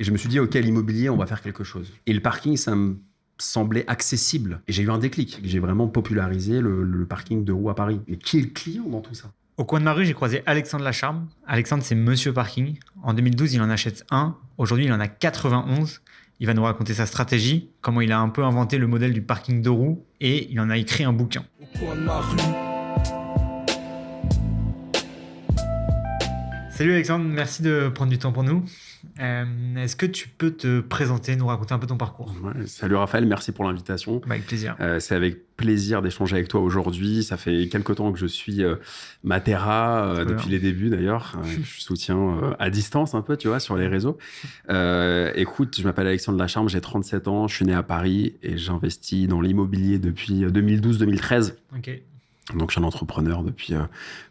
Et je me suis dit, OK, l'immobilier, on va faire quelque chose. Et le parking, ça me semblait accessible. Et j'ai eu un déclic. J'ai vraiment popularisé le parking de roues à Paris. Mais qui est le client dans tout ça? Au coin de ma rue, j'ai croisé Alexandre Lacharme. Alexandre, c'est Monsieur Parking. En 2012, il en achète un. Aujourd'hui, il en a 91. Il va nous raconter sa stratégie, comment il a un peu inventé le modèle du parking de roues et il en a écrit un bouquin. Au coin de ma rue. Salut Alexandre, merci de prendre du temps pour nous. Est-ce que tu peux te présenter, nous raconter un peu ton parcours? Ouais, salut Raphaël, merci pour l'invitation. Avec plaisir. C'est avec plaisir d'échanger avec toi aujourd'hui. Ça fait quelques temps que je suis Matera, depuis les débuts d'ailleurs. Je soutiens à distance un peu, tu vois, sur les réseaux. Écoute, je m'appelle Alexandre Lacharme, j'ai 37 ans, je suis né à Paris et j'investis dans l'immobilier depuis 2012-2013. Ok. Donc, je suis un entrepreneur depuis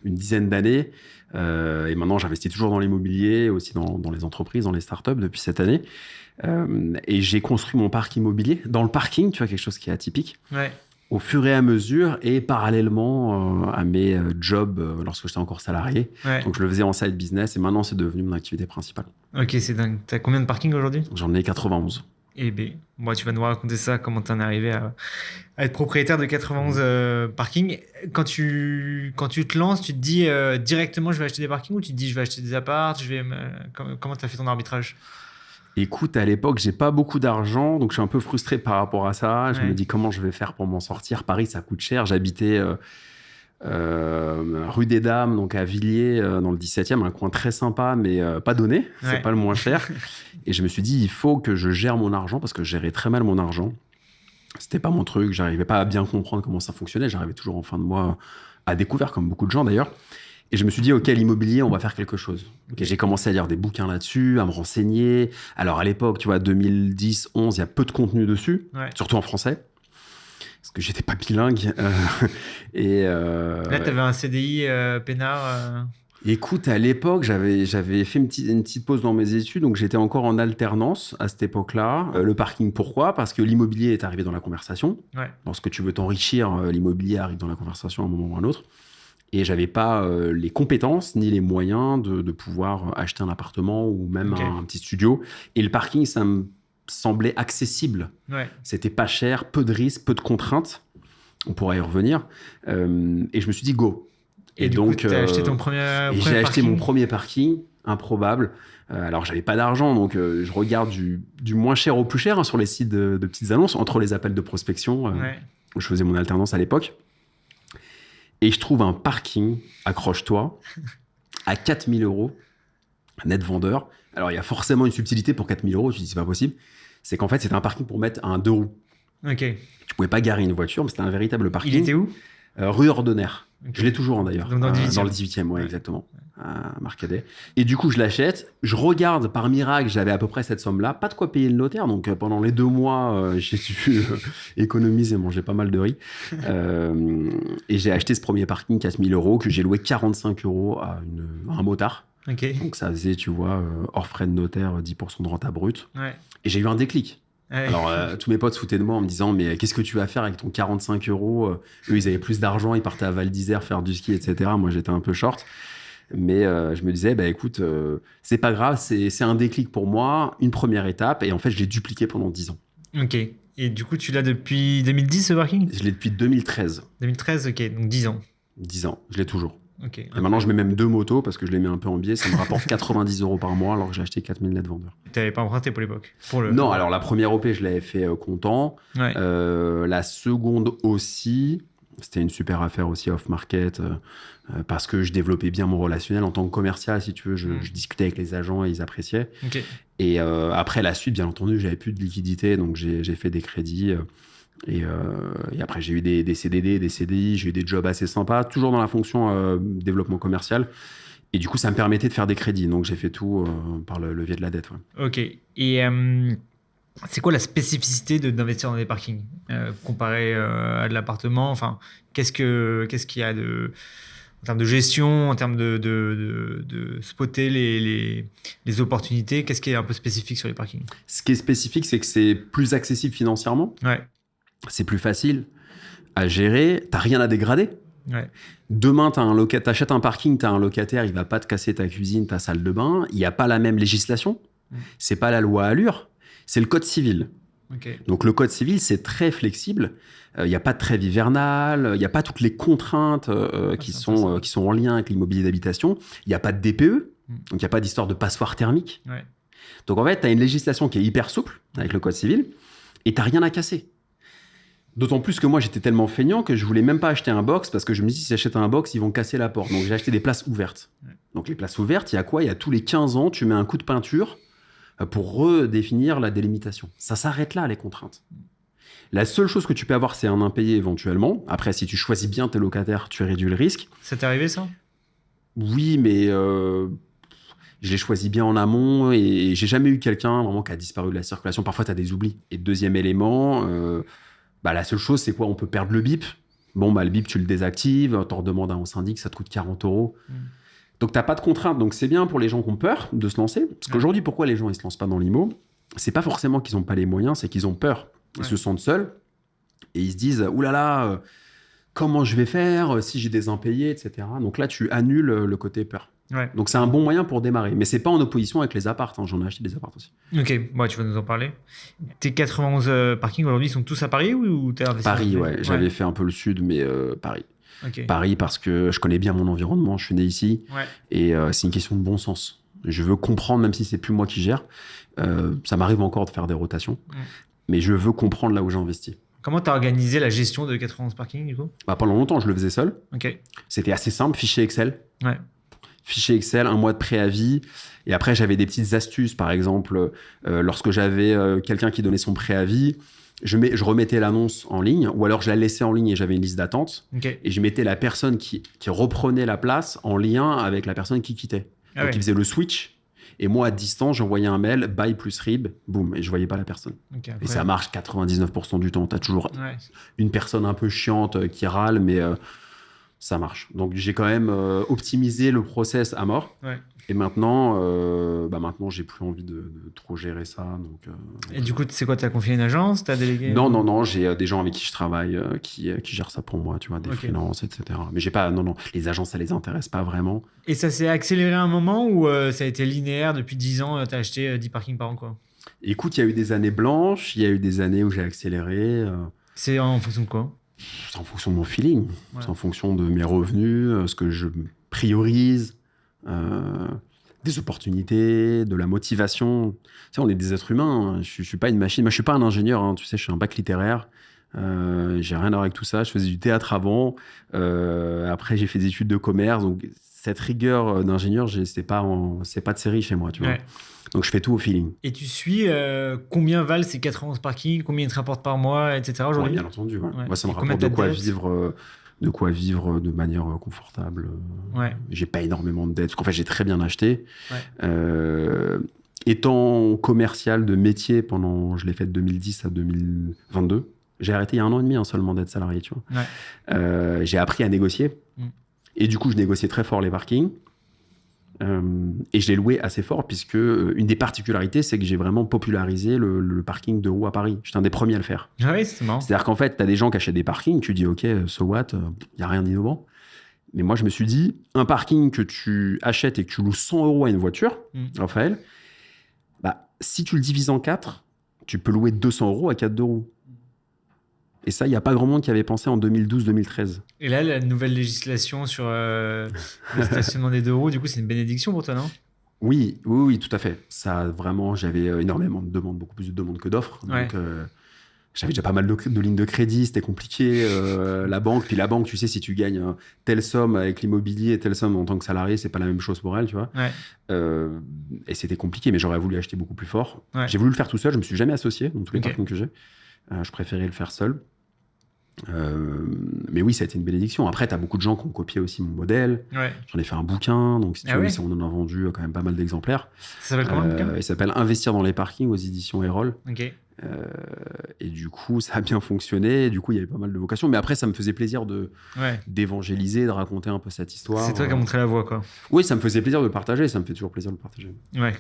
une dizaine d'années. Et maintenant, j'investis toujours dans l'immobilier, aussi dans les entreprises, dans les startups depuis cette année. Et j'ai construit mon parc immobilier dans le parking, tu vois, quelque chose qui est atypique, Ouais. au fur et à mesure et parallèlement à mes jobs lorsque j'étais encore salarié. Ouais. Donc, je le faisais en side business et maintenant, c'est devenu mon activité principale. Ok, c'est dingue. T'as combien de parkings aujourd'hui? J'en ai 91. Eh bien, moi, tu vas nous raconter ça, comment t'en es arrivé à être propriétaire de 91 parkings. Quand tu te lances, tu te dis directement je vais acheter des parkings ou tu te dis je vais acheter des apparts, comment t'as fait ton arbitrage? Écoute, à l'époque, j'ai pas beaucoup d'argent, donc je suis un peu frustré par rapport à ça. Je Ouais. me dis comment je vais faire pour m'en sortir. Paris, ça coûte cher. J'habitais rue des Dames, donc à Villiers, dans le 17e, un coin très sympa, mais pas donné. C'est Ouais. pas le moins cher. Et je me suis dit, il faut que je gère mon argent parce que je gérais très mal mon argent. C'était pas mon truc. J'arrivais pas à bien comprendre comment ça fonctionnait. J'arrivais toujours en fin de mois à découvert, comme beaucoup de gens d'ailleurs. Et je me suis dit, OK, l'immobilier, on va faire quelque chose. Okay, j'ai commencé à lire des bouquins là-dessus, à me renseigner. Alors, à l'époque, tu vois, 2010, 11, il y a peu de contenu dessus, Ouais. surtout en français, parce que j'étais pas bilingue. Là, t'avais un CDI peinard. Écoute, à l'époque, j'avais fait une petite pause dans mes études, donc j'étais encore en alternance à cette époque-là. Le parking, pourquoi? Parce que l'immobilier est arrivé dans la conversation. Ouais. Lorsque tu veux t'enrichir, l'immobilier arrive dans la conversation à un moment ou à un autre. Et j'avais pas les compétences ni les moyens de pouvoir acheter un appartement ou même Ok. un petit studio. Et le parking, ça me semblait accessible. Ouais. C'était pas cher, peu de risques, peu de contraintes. On pourra y revenir. Et je me suis dit, go. Et du donc, coup, t'as acheté ton premier et j'ai acheté parking. mon premier parking, improbable. Alors, j'avais pas d'argent, donc je regarde du moins cher au plus cher hein, sur les sites de petites annonces, entre les appels de prospection. Ouais. Où je faisais mon alternance à l'époque. Et je trouve un parking, accroche-toi, à 4 000 €, net vendeur. Alors, il y a forcément une subtilité pour 4 000 €. Je dis, c'est pas possible. C'est qu'en fait, c'était un parking pour mettre un 2 roues. Ok. Tu pouvais pas garer une voiture, mais c'était un véritable parking. Il était où? Rue Ordonner. Ok. Je l'ai toujours hein, d'ailleurs. Donc dans le 18e. Dans le 18e, ouais, Ouais. exactement. À Marcadet. Et du coup, je l'achète. Je regarde, par miracle, j'avais à peu près cette somme-là. Pas de quoi payer le notaire. Donc, pendant les 2 mois, j'ai dû économiser, manger pas mal de riz. Et j'ai acheté ce premier parking, 4 000 € que j'ai loué 45 € à un motard. Ok. Donc, ça faisait, tu vois, hors frais de notaire, 10% de renta brut. Ouais. Et j'ai eu un déclic. Ouais. Alors, tous mes potes se foutaient de moi en me disant, mais qu'est-ce que tu vas faire avec ton 45 €? Eux, ils avaient plus d'argent, ils partaient à Val d'Isère faire du ski, etc. Moi, j'étais un peu short. Mais je me disais, bah, écoute, c'est pas grave, c'est un déclic pour moi, une première étape. Et en fait, je l'ai dupliqué pendant 10 ans. Ok. Et du coup, tu l'as depuis 2010 ce parking? Je l'ai depuis 2013. 2013, ok. Donc 10 ans. 10 ans, je l'ai toujours. Ok. Et maintenant, je mets même 2 motos parce que je les mets un peu en biais. Ça me rapporte 90 € par mois alors que j'ai acheté 4 000 net vendeurs. Tu n'avais pas emprunté pour l'époque? Non, alors la première OP, je l'avais fait comptant. Ouais. La seconde aussi, c'était une super affaire aussi off-market parce que je développais bien mon relationnel en tant que commercial, si tu veux. Je discutais avec les agents et ils appréciaient. Ok. Et après, la suite, bien entendu, j'avais plus de liquidité, donc j'ai fait des crédits. Et après, j'ai eu des CDD, des CDI, j'ai eu des jobs assez sympas, toujours dans la fonction développement commercial. Et du coup, ça me permettait de faire des crédits. Donc, j'ai fait tout par le levier de la dette. Ouais. Ok. Et c'est quoi la spécificité d'investir dans des parkings comparé à de l'appartement? Enfin, qu'est-ce qu'il y a en termes de gestion, en termes de spotter les opportunités? Qu'est-ce qui est un peu spécifique sur les parkings? Ce qui est spécifique, c'est que c'est plus accessible financièrement. Ouais. C'est plus facile à gérer. T'as rien à dégrader. Ouais. Demain, t'achètes un parking, t'as un locataire, il va pas te casser ta cuisine, ta salle de bain. Il n'y a pas la même législation. C'est pas la loi Allure, c'est le code civil. Ok. Donc le code civil, c'est très flexible. Il n'y a pas de trêve hivernale, il n'y a pas toutes les contraintes qui sont en lien avec l'immobilier d'habitation. Il n'y a pas de DPE, donc il n'y a pas d'histoire de passoire thermique. Ouais. Donc en fait, tu as une législation qui est hyper souple avec le code civil et tu n'as rien à casser. D'autant plus que moi, j'étais tellement feignant que je voulais même pas acheter un box parce que je me dis, si j'achète un box, ils vont casser la porte. Donc j'ai acheté des places ouvertes. Ouais. Donc les places ouvertes, il y a quoi ? Il y a tous les 15 ans, tu mets un coup de peinture pour redéfinir la délimitation. Ça s'arrête là, les contraintes. La seule chose que tu peux avoir, c'est un impayé éventuellement. Après, si tu choisis bien tes locataires, tu réduis le risque. Ça t'est arrivé, ça ? Oui, mais je l'ai choisi bien en amont et j'ai jamais eu quelqu'un vraiment qui a disparu de la circulation. Parfois, tu as des oublis. Et deuxième élément, la seule chose, c'est quoi ? On peut perdre le bip. Bon, le bip, tu le désactives, tu en redemandes à un syndic, ça te coûte 40 €. Donc, tu n'as pas de contrainte. Donc, c'est bien pour les gens qui ont peur de se lancer. Parce qu'aujourd'hui, pourquoi les gens ne se lancent pas dans l'IMO ? C'est pas forcément qu'ils n'ont pas les moyens, c'est qu'ils ont peur. Ils se sentent seuls et ils se disent « Ouh là là, comment je vais faire si j'ai des impayés, etc. » Donc là, tu annules le côté peur. Ouais. Donc c'est un bon moyen pour démarrer. Mais c'est pas en opposition avec les apparts. J'en ai acheté des apparts aussi. Ok, bon, tu vas nous en parler. Tes 91 parkings aujourd'hui, ils sont tous à Paris ou t'es investi Paris, ouais. J'avais fait un peu le sud, mais Paris. Okay. Paris parce que je connais bien mon environnement, je suis né ici. Ouais. Et c'est une question de bon sens. Je veux comprendre, même si c'est plus moi qui gère. Ça m'arrive encore de faire des rotations. Mais je veux comprendre là où j'ai investi. Comment tu as organisé la gestion de 91 parkings, du coup ? Pendant longtemps, je le faisais seul. Okay. C'était assez simple, fichier Excel. Ouais. Fichier Excel, 1 mois de préavis. Et après, j'avais des petites astuces. Par exemple, lorsque j'avais quelqu'un qui donnait son préavis, je remettais l'annonce en ligne, ou alors je la laissais en ligne et j'avais une liste d'attente. Okay. Et je mettais la personne qui reprenait la place en lien avec la personne qui quittait. Donc, il faisait le switch. Et moi, à distance, j'envoyais un mail, buy plus RIB, boum, et je voyais pas la personne. Okay, et ça marche 99% du temps. Tu as toujours une personne un peu chiante qui râle, mais ça marche. Donc, j'ai quand même optimisé le process à mort. Ouais. Et maintenant, j'ai plus envie de trop gérer ça. Et du coup, c'est quoi ? Tu as confié une agence ? Tu as délégué ? Non. J'ai des gens avec qui je travaille qui gèrent ça pour moi, tu vois, des freelances, etc. Mais j'ai pas... Non. Les agences, ça les intéresse pas vraiment. Et ça s'est accéléré à un moment ou ça a été linéaire depuis 10 ans ? Tu as acheté 10 parkings par an, quoi ? Écoute, il y a eu des années blanches, il y a eu des années où j'ai accéléré. C'est en fonction de quoi ? C'est en fonction de mon feeling. Ouais. C'est en fonction de mes revenus, ce que je priorise. Des opportunités, de la motivation. Tu sais, on est des êtres humains. Hein. Je suis pas une machine. Moi, je suis pas un ingénieur. Hein. Tu sais, je suis un bac littéraire. J'ai rien à voir avec tout ça. Je faisais du théâtre avant. Après, j'ai fait des études de commerce. Donc, cette rigueur d'ingénieur, c'est pas de série chez moi. Tu vois. Donc, je fais tout au feeling. Et tu suis combien valent ces 91 parkings, combien ils te rapportent par mois, etc. aujourd'hui ? Bien entendu. Ouais. Moi, ça me rapporte de quoi vivre de manière confortable. J'ai pas énormément de dettes. Parce qu'en fait, j'ai très bien acheté. Étant commercial de métier je l'ai fait de 2010 à 2022. J'ai arrêté il y a 1 an et demi seulement d'être salarié, tu vois. J'ai appris à négocier. Et du coup, je négociais très fort les parkings. Et je l'ai loué assez fort puisque une des particularités, c'est que j'ai vraiment popularisé le parking de roues à Paris. J'étais un des premiers à le faire. Ah oui, c'est marrant. C'est-à-dire qu'en fait, tu as des gens qui achètent des parkings, tu dis OK, so what, il n'y a rien d'innovant. Mais moi, je me suis dit, un parking que tu achètes et que tu loues 100 € à une voiture, Raphaël, si tu le divises en 4, tu peux louer 200 € à 4 €. Et ça, il n'y a pas grand monde qui avait pensé en 2012-2013. Et là, la nouvelle législation sur le stationnement des 2 roues, du coup, c'est une bénédiction pour toi, non ? Oui, tout à fait. Ça, vraiment, j'avais énormément de demandes, beaucoup plus de demandes que d'offres. Donc, j'avais déjà pas mal de lignes de crédit, c'était compliqué. La banque, tu sais, si tu gagnes telle somme avec l'immobilier et telle somme en tant que salarié, c'est pas la même chose pour elle, tu vois. Et c'était compliqué, mais j'aurais voulu acheter beaucoup plus fort. J'ai voulu le faire tout seul, je me suis jamais associé dans tous les parkings que j'ai. Je préférais le faire seul. Mais oui, ça a été une bénédiction. Après, tu as beaucoup de gens qui ont copié aussi mon modèle. J'en ai fait un bouquin, donc si tu veux, on en a vendu quand même pas mal d'exemplaires. Ça s'appelle comment le bouquin ? Il s'appelle Investir dans les parkings aux éditions Erol. Okay. Et du coup, ça a bien fonctionné. Et du coup, il y avait pas mal de vocations. Mais après, ça me faisait plaisir d'évangéliser, de raconter un peu cette histoire. C'est toi qui as montré la voie, quoi. Oui, ça me faisait plaisir de le partager. Ça me fait toujours plaisir de le partager. Ouais.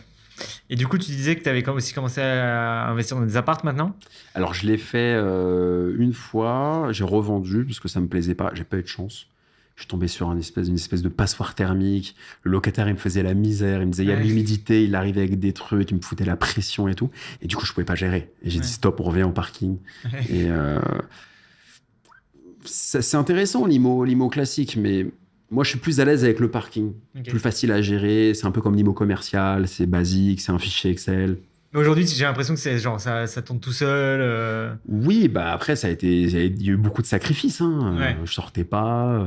Et du coup, tu disais que tu avais aussi commencé à investir dans des apparts maintenant ? Alors, je l'ai fait une fois. J'ai revendu parce que ça me plaisait pas. J'ai pas eu de chance. Je suis tombé sur une espèce de passoire thermique. Le locataire, il me faisait la misère. Il me disait, il y a de l'humidité. Il arrivait avec des trucs. Il me foutait la pression et tout. Et du coup, je pouvais pas gérer. Et j'ai dit, stop, on revient au parking. Et c'est intéressant, l'IMO classique. Mais moi, je suis plus à l'aise avec le parking. Plus facile à gérer. C'est un peu comme l'IMO commercial. C'est basique. C'est un fichier Excel. Mais aujourd'hui, j'ai l'impression que c'est genre ça tourne tout seul. Oui, bah après, il y a eu beaucoup de sacrifices. Je sortais pas.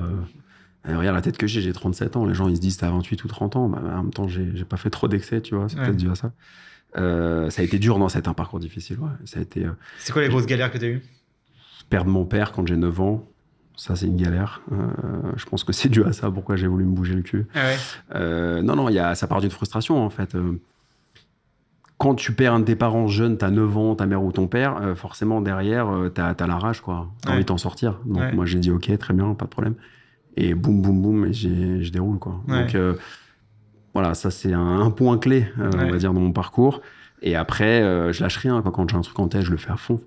Regarde la tête que j'ai 37 ans. Les gens, ils se disent, t'as 28 ou 30 ans. Bah, en même temps, j'ai pas fait trop d'excès, tu vois. C'est peut-être dû à ça. Ça a été dur, non, ça a été un parcours difficile. Ouais. Ça a été, c'est quoi les grosses galères que t'as eues? Perdre mon père quand j'ai 9 ans. Ça, c'est une galère. Je pense que c'est dû à ça, pourquoi j'ai voulu me bouger le cul. Non, ça part d'une frustration, en fait. Quand tu perds un de tes parents jeune, t'as 9 ans, ta mère ou ton père, forcément, derrière, t'as la rage, quoi. T'as envie de t'en sortir. Donc, moi, j'ai dit, OK, très bien, pas de problème. Et boum, boum, boum, et je déroule, quoi. Donc, voilà, ça, c'est un point clé, on va dire, dans mon parcours. Et après, je lâche rien, quoi. Quand j'ai un truc en tête, je le fais à fond.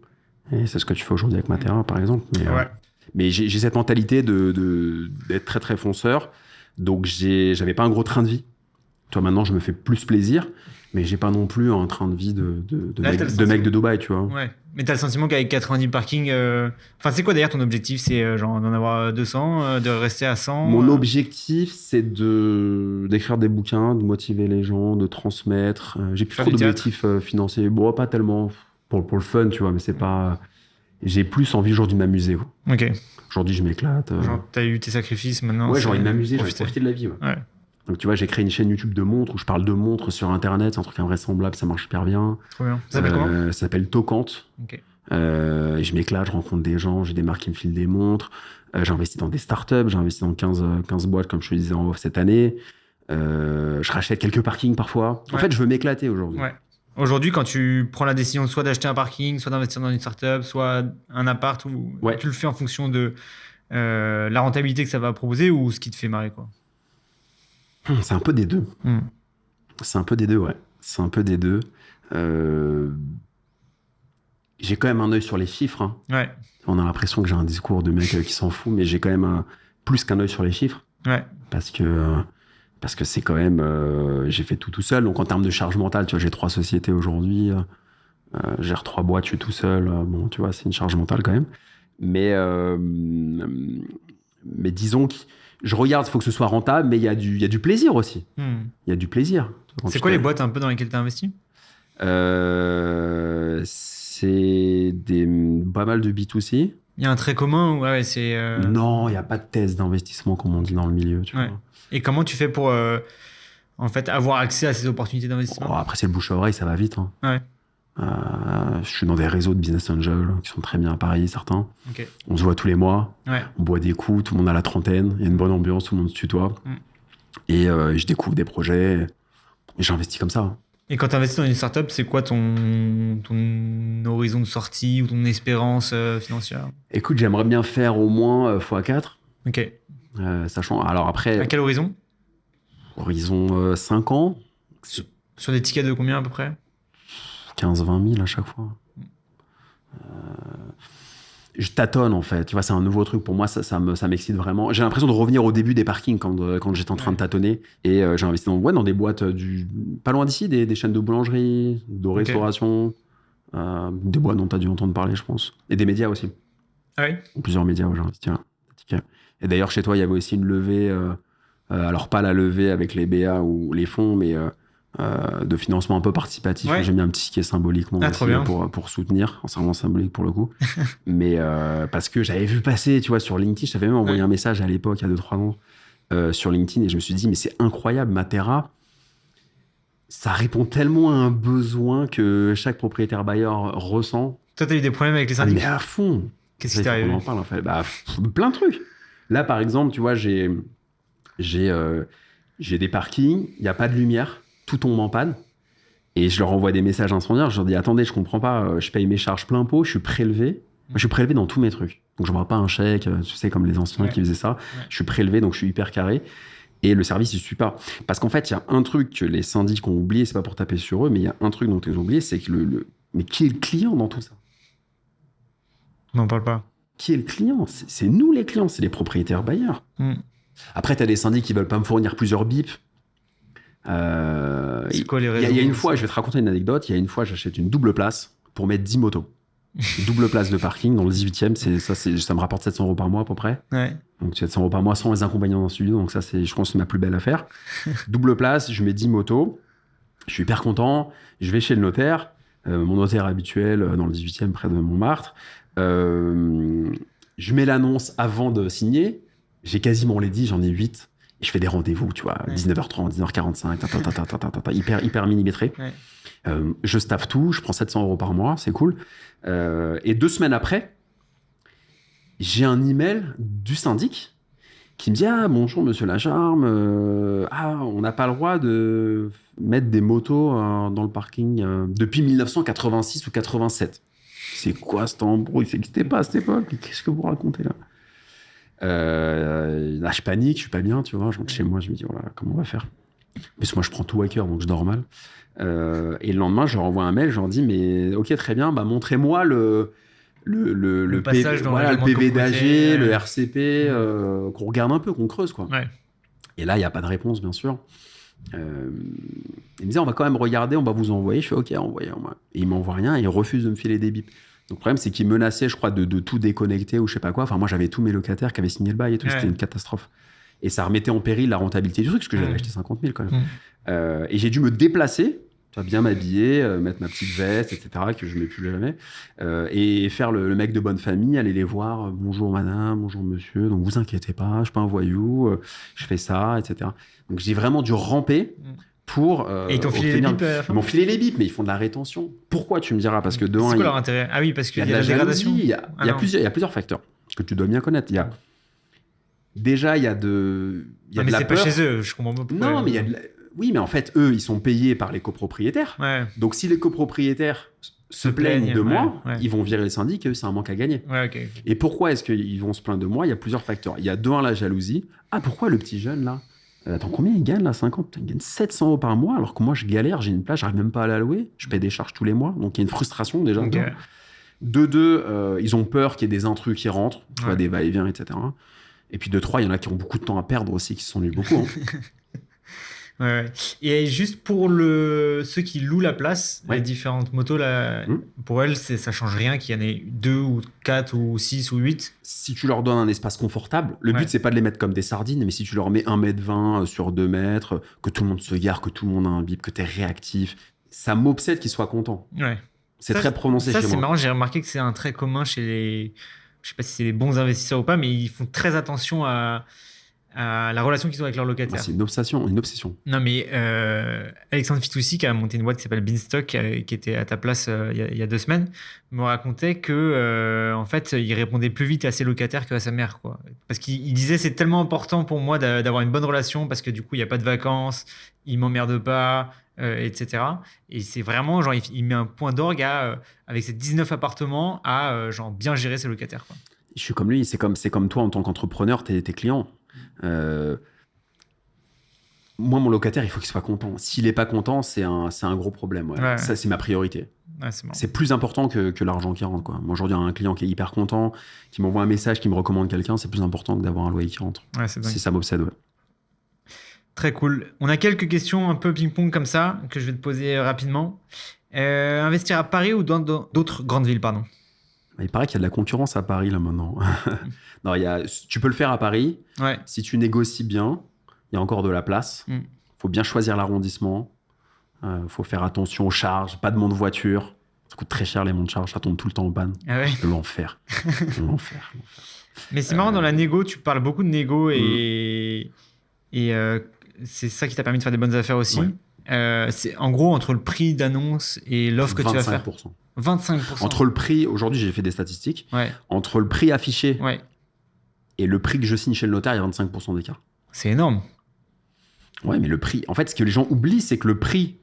Et c'est ce que tu fais aujourd'hui avec Matera, par exemple. Mais j'ai cette mentalité d'être très, très fonceur. Donc, j'avais pas un gros train de vie. Toi, maintenant, je me fais plus plaisir. Mais j'ai pas non plus un train de vie de mec de Dubaï, tu vois. Ouais. Mais t'as le sentiment qu'avec 90 parkings... Enfin, c'est quoi d'ailleurs ton objectif? C'est genre d'en avoir 200, de rester à 100? Mon objectif, c'est d'écrire des bouquins, de motiver les gens, de transmettre. J'ai plus trop d'objectifs financiers. Bon, pas tellement pour le fun, tu vois, mais c'est pas... J'ai plus envie aujourd'hui de m'amuser. Ok. Aujourd'hui, je m'éclate. Genre, t'as eu tes sacrifices, maintenant... Ouais, j'ai envie de m'amuser, j'ai envie de profiter de la vie. Ouais. Donc, tu vois, j'ai créé une chaîne YouTube de montres où je parle de montres sur Internet. C'est un truc invraisemblable, ça marche super bien. Trop bien. Ça s'appelle comment? Ça s'appelle Tocante. Ok. Je m'éclate, je rencontre des gens, j'ai des marques qui me filent des montres. J'ai investi dans des startups, j'ai investi dans 15 boîtes, comme je te disais en off cette année. Je rachète quelques parkings parfois. En fait, je veux m'éclater aujourd'hui. Ouais. Aujourd'hui, quand tu prends la décision soit d'acheter un parking, soit d'investir dans une startup, soit un appart, tu le fais en fonction de la rentabilité que ça va proposer ou ce qui te fait marrer, quoi? C'est un peu des deux. C'est un peu des deux, ouais. C'est un peu des deux. J'ai quand même un œil sur les chiffres. Hein. Ouais. On a l'impression que j'ai un discours de mec qui s'en fout, mais j'ai quand même plus qu'un œil sur les chiffres. Ouais. Parce que c'est quand même... j'ai fait tout seul. Donc, en termes de charge mentale, tu vois, j'ai 3 sociétés aujourd'hui. Je gère 3 boîtes, je suis tout seul. Bon, tu vois, c'est une charge mentale quand même. Mais disons que je regarde, il faut que ce soit rentable, mais il y a du plaisir aussi. Il y a du plaisir. C'est quoi les boîtes un peu dans lesquelles tu as investi? C'est pas mal de B2C. Il y a un trait commun? Ouais, c'est... Non, il n'y a pas de thèse d'investissement, comme on dit dans le milieu. Tu vois. Et comment tu fais pour en fait, avoir accès à ces opportunités d'investissement? Après, c'est le bouche à oreille, ça va vite. Hein. Ouais. Je suis dans des réseaux de business angels qui sont très bien à Paris, certains. Okay. On se voit tous les mois. Ouais. On boit des coups, tout le monde a la trentaine. Il y a une bonne ambiance, tout le monde se tutoie. Et je découvre des projets. Et j'investis comme ça. Et quand tu investis dans une startup, c'est quoi ton horizon de sortie ou ton espérance financière? Écoute, j'aimerais bien faire au moins x4. Ok. Sachant, alors après... À quel horizon? Horizon 5 ans. Sur des tickets de combien à peu près? 15-20 000 à chaque fois. Je tâtonne en fait. Tu vois, c'est un nouveau truc pour moi. Ça m'excite vraiment. J'ai l'impression de revenir au début des parkings quand j'étais en train de tâtonner. Et j'ai investi dans des boîtes pas loin d'ici, des chaînes de boulangerie, de restauration, des boîtes dont tu as dû entendre parler, je pense. Et des médias aussi. Ah oui? Plusieurs médias, j'ai investi. Et d'ailleurs, chez toi, il y avait aussi une levée. Alors, pas la levée avec les BA ou les fonds, mais de financement un peu participatif. J'ai mis un petit ticket symboliquement pour soutenir. C'est vraiment symbolique pour le coup. Mais parce que j'avais vu passer, tu vois, sur LinkedIn, je t'avais même envoyé un message à l'époque, il y a 2-3 ans, sur LinkedIn, et je me suis dit, mais c'est incroyable, Matera, ça répond tellement à un besoin que chaque propriétaire bailleur ressent. Toi, t'as eu des problèmes avec les syndicats? Mais à fond. Qu'est-ce qui t'est arrivé? On en parle, en fait. Plein de trucs. Là, par exemple, tu vois, j'ai des parkings, il n'y a pas de lumière, tout tombe en panne. Et je leur envoie des messages incendiaires. Je leur dis, attendez, je comprends pas, je paye mes charges plein pot, je suis prélevé. Moi, je suis prélevé dans tous mes trucs. Donc, je ne vois pas un chèque, tu sais, comme les anciens qui faisaient ça. Je suis prélevé, donc je suis hyper carré. Et le service, il ne suit pas. Parce qu'en fait, il y a un truc que les syndics ont oublié, c'est pas pour taper sur eux, mais il y a un truc dont ils ont oublié, c'est que mais qui est le client dans tout ça? On n'en parle pas. Qui est le client? C'est nous les clients, c'est les propriétaires bailleurs. Après, tu as des syndics qui veulent pas me fournir plusieurs bips. C'est quoi les raisons? Il y a une fois, je vais te raconter une anecdote, il y a une fois, j'achète une double place pour mettre 10 motos. Une double place de parking dans le 18e, ça me rapporte 700 € par mois à peu près. Ouais. Donc 700 € par mois sans les inconvénients d'un studio, donc ça, je pense, c'est ma plus belle affaire. Double place, je mets 10 motos, je suis hyper content, je vais chez le notaire, mon notaire habituel dans le 18e près de Montmartre. Je mets l'annonce avant de signer, j'ai quasiment les 10, j'en ai 8. Et je fais des rendez-vous, tu vois, 19h30, 19h45, hyper millimétré. Ouais. Je staffe tout, je prends 700 € par mois, c'est cool. Et 2 semaines après, j'ai un email du syndic qui me dit « Ah, bonjour, monsieur Lacharme, on n'a pas le droit de mettre des motos dans le parking depuis 1986 ou 87. » C'est quoi cet embrouille? Ça n'existait pas à cette époque. Qu'est-ce que vous racontez là? Là, je panique, je suis pas bien, tu vois. Je rentre chez moi, je me dis, voilà, comment on va faire? Parce que moi, je prends tout à cœur, donc je dors mal. Et le lendemain, je leur envoie un mail, je leur dis, mais ok, très bien, bah, montrez-moi le passage dans le PV d'AG, le RCP, qu'on regarde un peu, qu'on creuse, quoi. Ouais. Et là, il n'y a pas de réponse, bien sûr. Il me disait, on va quand même regarder, on va vous envoyer. Je fais, ok, envoyez. Et il m'envoie rien, et il refuse de me filer des bips. Donc, le problème, c'est qu'il menaçait, je crois, de tout déconnecter ou je sais pas quoi. Enfin, moi, j'avais tous mes locataires qui avaient signé le bail et tout. C'était une catastrophe. Et ça remettait en péril la rentabilité du truc, parce que j'avais acheté 50 000 quand même. Et j'ai dû me déplacer, bien m'habiller, mettre ma petite veste, etc., que je ne mets plus jamais, et faire le mec de bonne famille, aller les voir. Bonjour madame, bonjour monsieur, donc vous inquiétez pas, je ne suis pas un voyou, je fais ça, etc. Donc j'ai vraiment dû ramper pour. Et ils t'ont filé les bips? Ils m'ont filé les bips, mais ils font de la rétention. Pourquoi, tu me diras? Parce que de c'est quoi leur intérêt? Ah oui, parce qu'il y a la dégradation. Il y a plusieurs facteurs que tu dois bien connaître. Déjà, il y a de mais la c'est peur. pas chez eux, je comprends pas. Non, mais il y a oui, mais en fait, eux, ils sont payés par les copropriétaires. Ouais. Donc, si les copropriétaires se plaignent de moi, ouais. ils vont virer le syndic et eux, c'est un manque à gagner. Ouais, okay. Et pourquoi est-ce qu'ils vont se plaindre de moi? Il y a plusieurs facteurs. Il y a la jalousie. Ah, pourquoi le petit jeune, là? Attends, combien il gagne, là? 50? Il gagne 700 € par mois, alors que moi, je galère, j'ai une place, j'arrive même pas à la louer. Je paie des charges tous les mois. Donc, il y a une frustration, déjà. Okay. Ils ont peur qu'il y ait des intrus qui rentrent, tu vois, des va-et-vient, etc. Et puis, 3, il y en a qui ont beaucoup de temps à perdre aussi, qui s'ennuient beaucoup. Hein. Ouais. Et juste pour ceux qui louent la place, les différentes motos, là, pour elles, ça change rien qu'il y en ait 2 ou 4 ou 6 ou 8. Si tu leur donnes un espace confortable, le but, c'est pas de les mettre comme des sardines, mais si tu leur mets 1,20 m sur 2 mètres, que tout le monde se gare, que tout le monde a un bip, que tu es réactif, ça m'obsède qu'ils soient contents. Ouais. C'est très prononcé chez moi. Ça, c'est marrant, j'ai remarqué que c'est un trait commun chez les... Je sais pas si c'est les bons investisseurs ou pas, mais ils font très attention à la relation qu'ils ont avec leurs locataires. C'est une obsession. Non, mais Alexandre Fitoussi, qui a monté une boîte qui s'appelle Beanstalk, qui était à ta place il y a 2 semaines, me racontait que en fait, il répondait plus vite à ses locataires qu'à sa mère, quoi. Parce qu'il disait, c'est tellement important pour moi d'avoir une bonne relation, parce que du coup, il n'y a pas de vacances, il m'emmerde pas, etc. Et c'est vraiment, genre, il met un point d'orgue avec ses 19 appartements à genre, bien gérer ses locataires, quoi. Je suis comme lui, c'est comme toi en tant qu'entrepreneur, tes clients. Moi, mon locataire, il faut qu'il soit content. S'il n'est pas content, c'est un gros problème. Ouais. Ça, c'est ma priorité. Ouais, c'est plus important que l'argent qui rentre, quoi. Moi, aujourd'hui, un client qui est hyper content, qui m'envoie un message, qui me recommande quelqu'un, c'est plus important que d'avoir un loyer qui rentre. Ouais, c'est ça m'obsède, ouais. Très cool. On a quelques questions un peu ping-pong comme ça, que je vais te poser rapidement. Investir à Paris ou dans d'autres grandes villes, pardon? Il paraît qu'il y a de la concurrence à Paris, là, maintenant. Non, tu peux le faire à Paris. Ouais. Si tu négocies bien, il y a encore de la place. Il faut bien choisir l'arrondissement. Faut faire attention aux charges. Pas de monte voiture. Ça coûte très cher, les montes charges. Ça tombe tout le temps en panne. Ah ouais. L'enfer. L'enfer. Mais c'est marrant, dans la négo, tu parles beaucoup de négo et c'est ça qui t'a permis de faire des bonnes affaires aussi. Ouais. C'est en gros entre le prix d'annonce et l'offre que tu vas faire. 25%. Entre le prix, aujourd'hui j'ai fait des statistiques, entre le prix affiché et le prix que je signe chez le notaire, il y a 25% d'écart. C'est énorme. Ouais, mais le prix, en fait, ce que les gens oublient, c'est que le prix,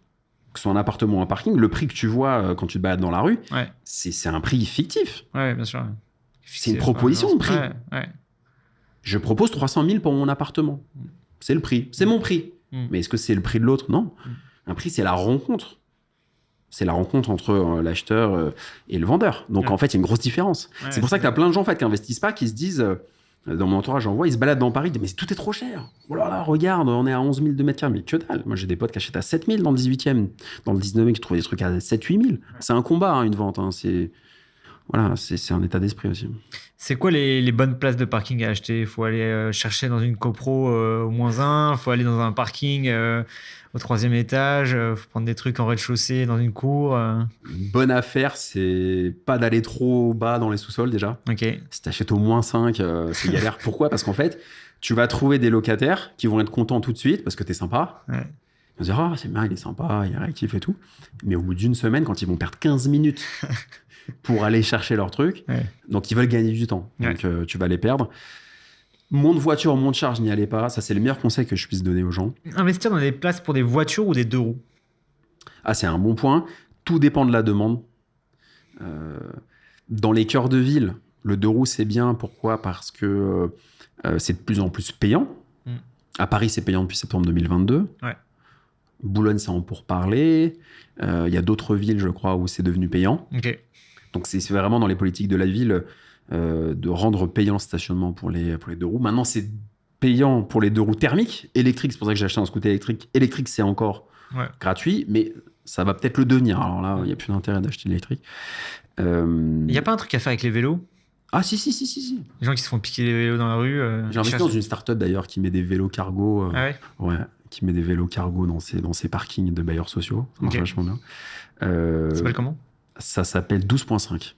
que ce soit un appartement ou un parking, le prix que tu vois quand tu te balades dans la rue, c'est un prix fictif. Ouais, bien sûr. C'est une proposition de prix. Je propose 300 000 pour mon appartement. C'est le prix, c'est mon prix. Mais est-ce que c'est le prix de l'autre? Non. Un prix, c'est la rencontre. C'est la rencontre entre l'acheteur et le vendeur. Donc, en fait, il y a une grosse différence. C'est pour ça que tu as plein de gens en fait, qui n'investissent pas, qui se disent Dans mon entourage, j'en vois, ils se baladent dans Paris, ils disent, mais tout est trop cher. Oh là là, regarde, on est à 11 000 de mètres carrés. Mais que dalle. Moi, j'ai des potes qui achètent à 7 000 dans le 18e. Dans le 19e, qui trouvent des trucs à 7-8 000. C'est un combat, hein, une vente. Hein. Voilà, c'est un état d'esprit aussi. C'est quoi les bonnes places de parking à acheter? Il faut aller chercher dans une copro au -1, il faut aller dans un parking au 3e étage, il faut prendre des trucs en rez-de-chaussée dans une cour. Une bonne affaire, c'est pas d'aller trop bas dans les sous-sols déjà. Ok. Si t'achètes au -5, c'est galère. Pourquoi? Parce qu'en fait, tu vas trouver des locataires qui vont être contents tout de suite parce que t'es sympa. Ouais. Ils vont se dire, ah, c'est bien, il est sympa, il est réactif et tout. Mais au bout d'une semaine, quand ils vont perdre 15 minutes pour aller chercher leur truc, Ouais. donc ils veulent gagner du temps. Donc tu vas les perdre. Monte voiture, monte charge, n'y allez pas. Ça, c'est le meilleur conseil que je puisse donner aux gens. Investir dans des places pour des voitures ou des 2 roues? Ah, c'est un bon point. Tout dépend de la demande. Dans les cœurs de ville, le 2 roues, c'est bien. Pourquoi? Parce que c'est de plus en plus payant. À Paris, c'est payant depuis septembre 2022. Ouais. Boulogne, c'est en pourparlers. Il y a d'autres villes, je crois, où c'est devenu payant. Ok. Donc, c'est vraiment dans les politiques de la ville de rendre payant le stationnement pour les 2 roues. Maintenant, c'est payant pour les 2 roues thermiques. Électriques, c'est pour ça que j'ai acheté un scooter électrique. Électrique, c'est encore gratuit, mais ça va peut-être le devenir. Alors là, il n'y a plus d'intérêt d'acheter l'électrique. Il n'y a pas un truc à faire avec les vélos? Ah, si. Les gens qui se font piquer les vélos dans la rue. J'ai investi dans une start-up d'ailleurs qui met des vélos cargo. Ah ouais? Ouais, qui met des vélos cargo dans ses parkings de bailleurs sociaux. Ça marche vachement bien. Ça s'appelle comment? Ça s'appelle 12.5.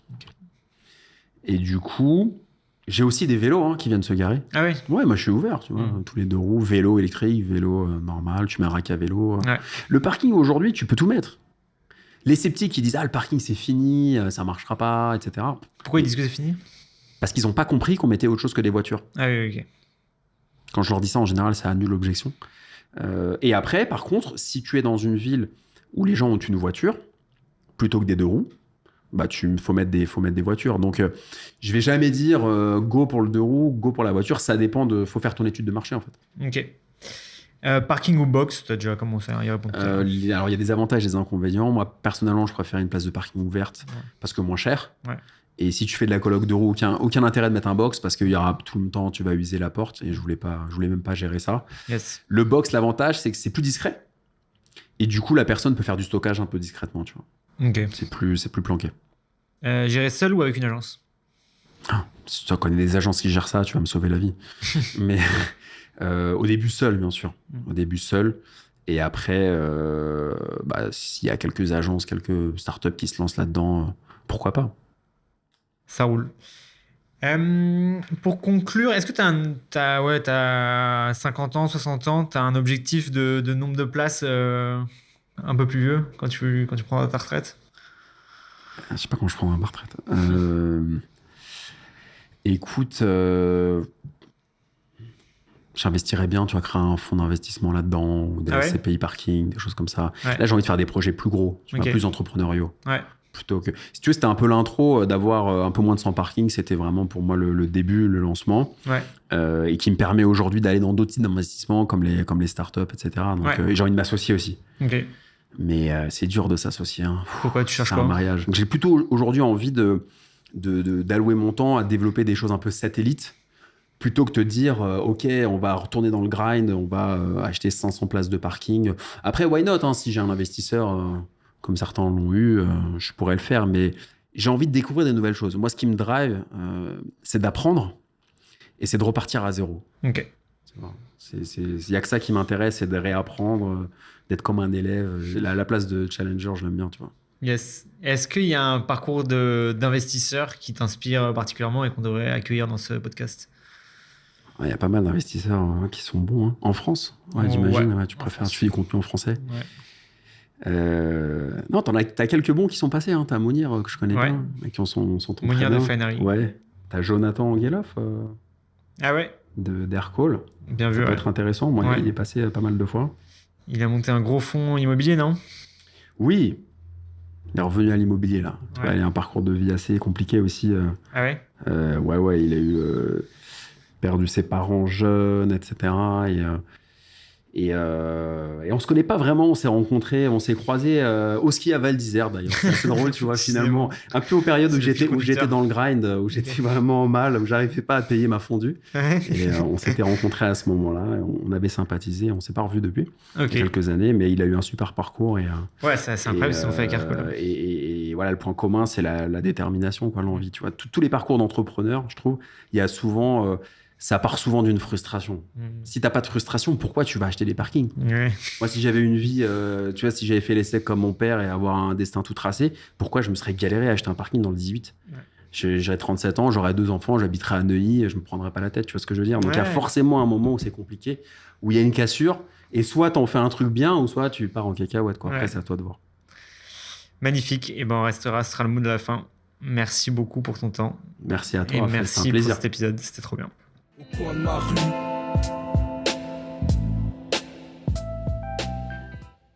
Et du coup, j'ai aussi des vélos qui viennent se garer. Ah ouais? Ouais, moi je suis ouvert, tu vois. Tous les 2 roues, vélo électrique, vélo normal, tu mets un rack à vélo. Ouais. Le parking aujourd'hui, tu peux tout mettre. Les sceptiques qui disent, ah, le parking c'est fini, ça marchera pas, etc. Pourquoi ils disent que c'est fini? Parce qu'ils n'ont pas compris qu'on mettait autre chose que des voitures. Ah oui, ok. Quand je leur dis ça, en général, ça annule l'objection. Et après, par contre, si tu es dans une ville où les gens ont une voiture, plutôt que des 2 roues, bah, faut mettre des voitures. Donc, je vais jamais dire go pour le 2 roues, go pour la voiture. Ça dépend faut faire ton étude de marché, en fait. Ok. Parking ou box, tu as déjà commencé à y répondre. Alors, il y a des avantages et des inconvénients. Moi, personnellement, je préfère une place de parking ouverte parce que moins cher. Ouais. Et si tu fais de la coloc 2 roues, aucun intérêt de mettre un box parce qu'il y aura tout le temps, tu vas user la porte et je voulais même pas gérer ça. Yes. Le box, l'avantage, c'est que c'est plus discret. Et du coup, la personne peut faire du stockage un peu discrètement, tu vois. Ok. C'est plus planqué. Gérer seul ou avec une agence? Si tu connais des agences qui gèrent ça, tu vas me sauver la vie. Mais au début, seul, bien sûr. Au début, seul. Et après, s'il y a quelques agences, quelques startups qui se lancent là-dedans, pourquoi pas? Ça roule. Pour conclure, est-ce que t'as 50 ans, 60 ans, tu as un objectif de nombre de places un peu plus vieux quand tu prends ta retraite? Je sais pas quand je prendrai ma retraite. Écoute, j'investirais bien, tu vois, créer un fonds d'investissement là-dedans, ou des CPI parking, des choses comme ça. Ouais. Là, j'ai envie de faire des projets plus gros, tu vois, plus entrepreneuriaux. Ouais. Plutôt que... Si tu veux, c'était un peu l'intro d'avoir un peu moins de 100 parkings. C'était vraiment pour moi le début, le lancement. Ouais. Et qui me permet aujourd'hui d'aller dans d'autres types d'investissements comme les startups, etc. Donc, j'ai envie de m'associer aussi. Okay. Mais c'est dur de s'associer. Hein. Pourquoi tu cherches un mariage. Donc, j'ai plutôt aujourd'hui envie d'allouer mon temps à développer des choses un peu satellites plutôt que de dire OK, on va retourner dans le grind, on va acheter 500 places de parking. Après, why not, hein, si j'ai un investisseur... comme certains l'ont eu, je pourrais le faire, mais j'ai envie de découvrir des nouvelles choses. Moi, ce qui me drive, c'est d'apprendre et c'est de repartir à zéro. Ok. Il n'y a que ça qui m'intéresse, c'est de réapprendre, d'être comme un élève. La place de challenger, je l'aime bien, tu vois. Yes. Est-ce qu'il y a un parcours d'investisseur qui t'inspire particulièrement et qu'on devrait accueillir dans ce podcast? Il y a pas mal d'investisseurs qui sont bons. Hein. En France, j'imagine. Ouais, tu préfères, tu fais du contenu en français. Ouais. Non, t'as quelques bons qui sont passés. Hein. T'as Mounir que je connais bien, qui sont Mounir de Finery. Ouais. T'as Jonathan Angueloff d'Aircall. Bien vu. Ça peut être intéressant. Moi, il est passé pas mal de fois. Il a monté un gros fonds immobilier, non? Oui. Il est revenu à l'immobilier là. Il a un parcours de vie assez compliqué aussi. Ah ouais. Il a eu perdu ses parents jeunes, etc. Et on se connaît pas vraiment, on s'est rencontrés, on s'est croisés au ski à Val d'Isère d'ailleurs. C'est assez drôle, tu vois, finalement. Un peu aux périodes où j'étais dans le grind, où j'étais vraiment mal, où j'arrivais pas à payer ma fondue. Et on s'était rencontrés à ce moment-là, on avait sympathisé, on s'est pas revus depuis quelques années, mais il a eu un super parcours. Ouais, c'est incroyable ce qu'on fait avec Arcola. Et voilà, le point commun, c'est la détermination, quoi, l'envie. Tu vois, tous les parcours d'entrepreneurs, je trouve, il y a souvent... ça part souvent d'une frustration. Si t'as pas de frustration, pourquoi tu vas acheter des parkings ? Moi, si j'avais une vie, tu vois, si j'avais fait l'essai comme mon père et avoir un destin tout tracé, pourquoi je me serais galéré à acheter un parking dans le 18 ? J'aurais 37 ans, j'aurais 2 enfants, j'habiterais à Neuilly, je me prendrais pas la tête, tu vois ce que je veux dire ? Donc, il y a forcément un moment où c'est compliqué, où il y a une cassure, et soit t'en fais un truc bien, ou soit tu pars en cacahuète, quoi. Après, c'est à toi de voir. Magnifique. Et ben, ce sera le mot de la fin. Merci beaucoup pour ton temps. Merci à toi. Et merci pour cet épisode. C'était trop bien. Au coin de ma rue,